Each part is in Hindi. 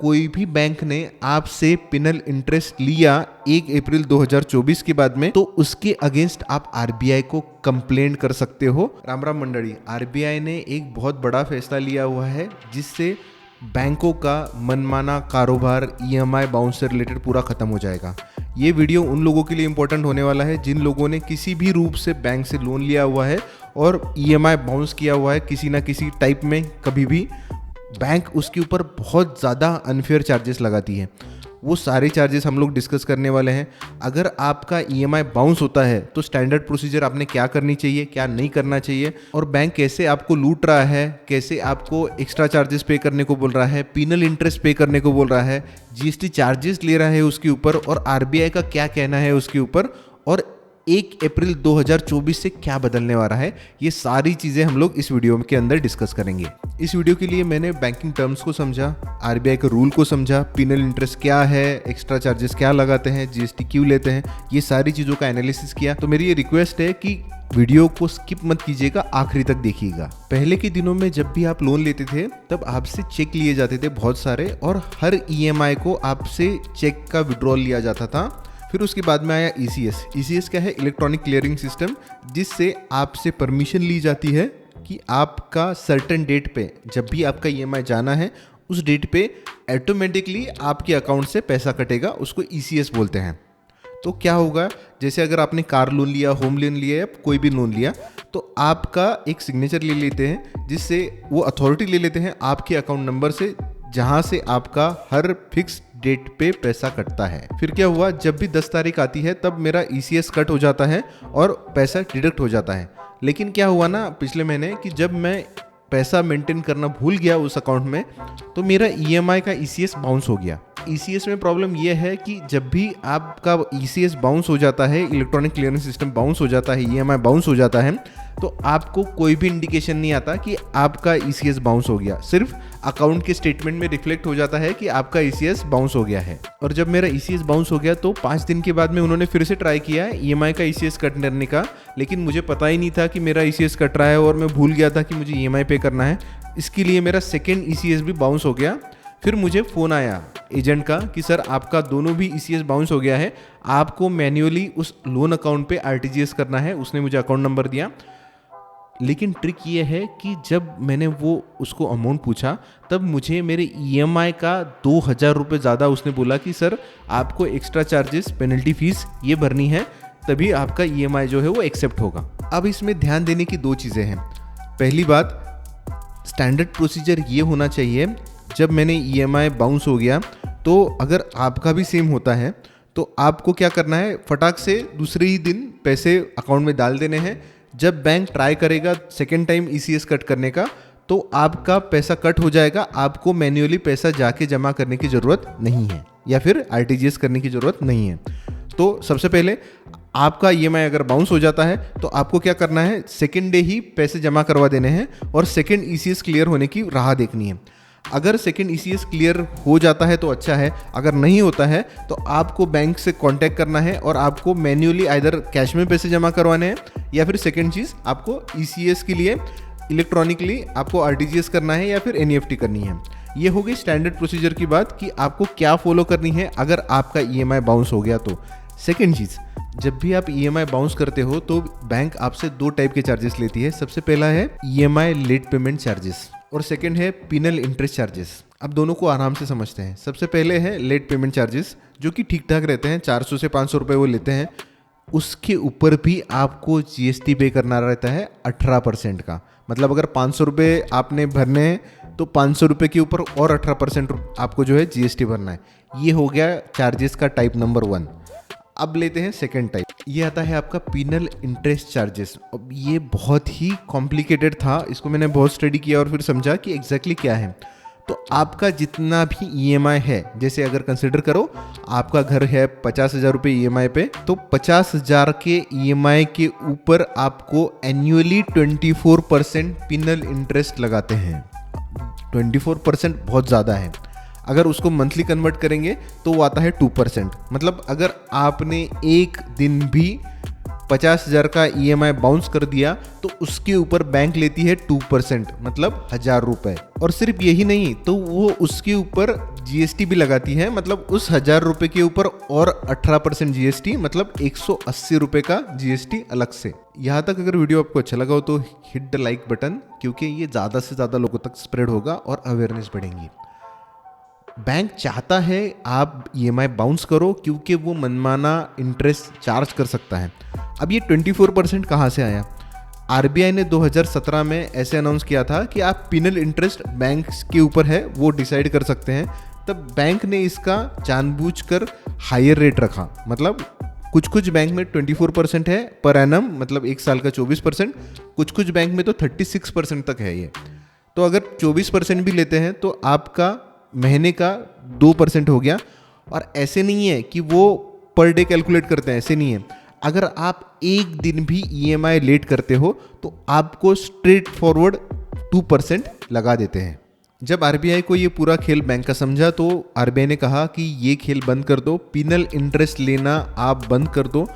कोई भी बैंक ने आपसे पिनल इंटरेस्ट लिया 1 अप्रैल 2024 के बाद में, तो उसके अगेंस्ट आप आरबीआई को कंप्लेंट कर सकते हो। राम राम मंडली, आरबीआई ने एक बहुत बड़ा फैसला लिया हुआ है जिससे बैंकों का मनमाना कारोबार ईएमआई बाउंस से रिलेटेड पूरा खत्म हो जाएगा। ये वीडियो उन लोगों के लिए इंपॉर्टेंट होने वाला है जिन लोगों ने किसी भी रूप से बैंक से लोन लिया हुआ है और ईएमआई बाउंस किया हुआ है किसी ना किसी टाइप में। कभी भी बैंक उसके ऊपर बहुत ज़्यादा अनफेयर चार्जेस लगाती है। वो सारे चार्जेस हम लोग डिस्कस करने वाले हैं। अगर आपका ईएमआई बाउंस होता है तो स्टैंडर्ड प्रोसीजर आपने क्या करनी चाहिए, क्या नहीं करना चाहिए, और बैंक कैसे आपको लूट रहा है, कैसे आपको एक्स्ट्रा चार्जेस पे करने को बोल रहा है, पिनल इंटरेस्ट पे करने को बोल रहा है, जीएसटी चार्जेस ले रहा है उसके ऊपर, और आरबीआई का क्या कहना है उसके ऊपर, और 1 अप्रैल 2024 से क्या बदलने वाला है, ये सारी चीज़ें हम लोग इस वीडियो के अंदर डिस्कस करेंगे। इस वीडियो के लिए मैंने बैंकिंग टर्म्स को समझा, आरबीआई के रूल को समझा, पिनल इंटरेस्ट क्या है, एक्स्ट्रा चार्जेस क्या लगाते हैं, जीएसटी क्यों लेते हैं, ये सारी चीज़ों का एनालिसिस किया। तो मेरी ये रिक्वेस्ट है कि वीडियो को स्किप मत कीजिएगा, आखिरी तक देखिएगा। पहले के दिनों में जब भी आप लोन लेते थे तब आपसे चेक लिए जाते थे बहुत सारे, और हर ईएमआई को आपसे चेक का विड्रॉल लिया जाता था। फिर उसके बाद में आया ईसीएस। ईसीएस क्या है? इलेक्ट्रॉनिक क्लियरिंग सिस्टम, जिससे आपसे परमिशन ली जाती है कि आपका सर्टेन डेट पे जब भी आपका ईएमआई जाना है उस डेट पे ऑटोमेटिकली आपके अकाउंट से पैसा कटेगा, उसको ईसीएस बोलते हैं। तो क्या होगा, जैसे अगर आपने कार लोन लिया, होम लोन लिया या कोई भी लोन लिया, तो आपका एक सिग्नेचर ले लेते हैं, जिससे वो अथॉरिटी ले लेते हैं आपके अकाउंट नंबर से, जहां से आपका हर फिक्स डेट पे पैसा कटता है। फिर क्या हुआ, जब भी 10 तारीख आती है तब मेरा ईसीएस कट हो जाता है और पैसा डिडक्ट हो जाता है। लेकिन क्या हुआ ना पिछले महीने कि जब मैं पैसा मेंटेन करना भूल गया उस अकाउंट में, तो मेरा ईएमआई का ईसीएस बाउंस हो गया। ईसीएस में प्रॉब्लम यह है कि जब भी आपका ईसीएस बाउंस हो जाता है, इलेक्ट्रॉनिक क्लियरेंस सिस्टम बाउंस हो जाता है, ईएमआई बाउंस हो जाता है, तो आपको कोई भी इंडिकेशन नहीं आता कि आपका ईसीएस बाउंस हो गया। सिर्फ अकाउंट के स्टेटमेंट में रिफ्लेक्ट हो जाता है कि आपका ईसीएस बाउंस हो गया है। और जब मेरा ईसीएस बाउंस हो गया तो 5 दिन के बाद में उन्होंने फिर से ट्राई किया ईएमआई का ईसीएस कट करने का, लेकिन मुझे पता ही नहीं था कि मेरा ईसीएस कट रहा है और मैं भूल गया था कि मुझे ईएमआई पे करना है। इसके लिए मेरा सेकेंड ईसीएस भी बाउंस हो गया। फिर मुझे फ़ोन आया एजेंट का कि सर आपका दोनों भी ईसीएस बाउंस हो गया है, आपको मैन्युअली उस लोन अकाउंट पे आरटीजीएस करना है। उसने मुझे अकाउंट नंबर दिया। लेकिन ट्रिक ये है कि जब मैंने वो उसको अमाउंट पूछा तब मुझे मेरे ईएमआई का 2000 रुपये ज़्यादा उसने बोला कि सर आपको एक्स्ट्रा चार्जेस, पेनल्टी फीस ये भरनी है, तभी आपका ईएमआई जो है वो एक्सेप्ट होगा। अब इसमें ध्यान देने की 2 चीज़ें हैं। पहली बात, स्टैंडर्ड प्रोसीजर ये होना चाहिए, जब मैंने ईएमआई बाउंस हो गया तो अगर आपका भी सेम होता है तो आपको क्या करना है, फटाक से दूसरे ही दिन पैसे अकाउंट में डाल देने हैं। जब बैंक ट्राई करेगा सेकेंड टाइम ईसीएस कट करने का तो आपका पैसा कट हो जाएगा, आपको मैन्युअली पैसा जाके जमा करने की ज़रूरत नहीं है या फिर आरटीजीएस करने की ज़रूरत नहीं है। तो सबसे पहले आपका ईएमआई अगर बाउंस हो जाता है तो आपको क्या करना है, सेकेंड डे ही पैसे जमा करवा देने हैं और सेकेंड ईसीएस क्लियर होने की राह देखनी है। अगर सेकेंड ईसीएस क्लियर हो जाता है तो अच्छा है, अगर नहीं होता है तो आपको बैंक से कांटेक्ट करना है और आपको मैन्युअली आइदर कैश में पैसे जमा करवाने हैं या फिर सेकेंड चीज़ आपको ईसीएस के लिए इलेक्ट्रॉनिकली आपको आरटीजीएस करना है या फिर एनईएफटी करनी है। ये हो गई स्टैंडर्ड प्रोसीजर की बात कि आपको क्या फॉलो करनी है अगर आपका ईएमआई बाउंस हो गया तो। सेकेंड चीज़, जब भी आप ईएमआई बाउंस करते हो तो बैंक आपसे 2 टाइप के चार्जेस लेती है। सबसे पहला है ईएमआई लेट पेमेंट चार्जेस और सेकंड है पिनल इंटरेस्ट चार्जेस। अब दोनों को आराम से समझते हैं। सबसे पहले है लेट पेमेंट चार्जेस, जो कि ठीक ठाक रहते हैं, 400 से 500 रुपये वो लेते हैं। उसके ऊपर भी आपको जीएसटी पे करना रहता है 18% का। मतलब अगर 500 रुपये आपने भरने हैं तो 500 रुपये के ऊपर और 18% आपको जो है जीएसटी भरना है। ये हो गया चार्जेस का टाइप नंबर 1। अब लेते हैं सेकंड टाइप, ये आता है आपका पिनल इंटरेस्ट चार्जेस। अब ये बहुत ही कॉम्प्लिकेटेड था, इसको मैंने बहुत स्टडी किया और फिर समझा कि एग्जैक्टली क्या है। तो आपका जितना भी ईएमआई है, जैसे अगर कंसिडर करो आपका घर है 50,000 रुपये ईएमआई पे, तो 50,000 के ईएमआई के ऊपर आपको एन्युअली 24% पिनल इंटरेस्ट लगाते हैं। 24% बहुत ज़्यादा है। अगर उसको मंथली कन्वर्ट करेंगे तो वो आता है 2%। मतलब अगर आपने एक दिन भी 50,000 का EMI बाउंस कर दिया तो उसके ऊपर बैंक लेती है 2%, मतलब 1,000 रुपए। और सिर्फ यही नहीं, तो वो उसके ऊपर GST भी लगाती है, मतलब उस 1,000 रुपए के ऊपर और 18% GST, मतलब 180 रुपए का GST अलग से। यहाँ तक अगर वीडियो आपको अच्छा लगा हो तो हिट द लाइक बटन, क्योंकि ये ज़्यादा से ज़्यादा लोगों तक स्प्रेड होगा और अवेयरनेस बढ़ेंगी। बैंक चाहता है आप EMI बाउंस करो क्योंकि वो मनमाना इंटरेस्ट चार्ज कर सकता है। अब ये 24% कहाँ से आया? RBI ने 2017 में ऐसे अनाउंस किया था कि आप पिनल इंटरेस्ट बैंक के ऊपर है वो डिसाइड कर सकते हैं। तब बैंक ने इसका जानबूझकर हायर रेट रखा, मतलब कुछ बैंक में 24% है पर एनम, मतलब एक साल का 24%, कुछ बैंक में तो 36% तक है ये। तो अगर 24% भी लेते हैं तो आपका महीने का 2% हो गया। और ऐसे नहीं है कि वो पर डे कैलकुलेट करते हैं, ऐसे नहीं है। अगर आप एक दिन भी EMI लेट करते हो तो आपको स्ट्रेट फॉरवर्ड 2% लगा देते हैं। जब RBI को ये पूरा खेल बैंक का समझा तो RBI ने कहा कि ये खेल बंद कर दो, पिनल इंटरेस्ट लेना आप बंद कर दो।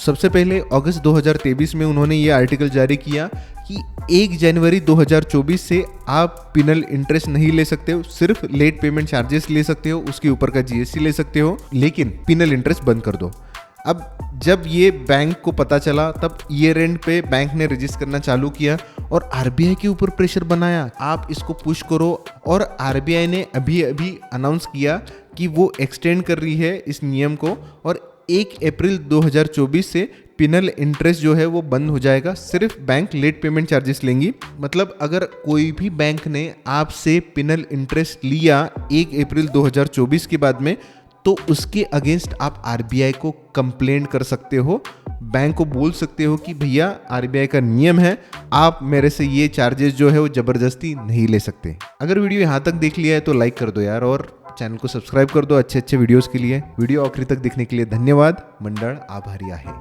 सबसे पहले अगस्त 2023 में उन्होंने ये आर्टिकल जारी किया कि 1 जनवरी 2024 से आप पिनल इंटरेस्ट नहीं ले सकते हो, सिर्फ लेट पेमेंट चार्जेस ले सकते हो, उसके ऊपर का GST ले सकते हो, लेकिन पिनल इंटरेस्ट बंद कर दो। अब जब ये बैंक को पता चला तब ईयर एंड पे बैंक ने रजिस्टर करना चालू किया और RBI के ऊपर प्रेशर बनाया, आप इसको पुश करो। और RBI ने अभी अनाउंस किया कि वो एक्सटेंड कर रही है इस नियम को और 1 अप्रैल 2024 से पिनल इंटरेस्ट जो है वो बंद हो जाएगा, सिर्फ बैंक लेट पेमेंट चार्जेस लेंगी। मतलब अगर कोई भी बैंक ने आपसे पिनल इंटरेस्ट लिया 1 अप्रैल 2024 के बाद में, तो उसके अगेंस्ट आप RBI को कंप्लेंट कर सकते हो। बैंक को बोल सकते हो कि भैया RBI का नियम है, आप मेरे से ये चार्जेस जो है वो ज़बरदस्ती नहीं ले सकते। अगर वीडियो यहाँ तक देख लिया है तो लाइक कर दो यार, और चैनल को सब्सक्राइब कर दो अच्छे वीडियोस के लिए। वीडियो आखिरी तक देखने के लिए धन्यवाद। मंडळ आभारी आहे।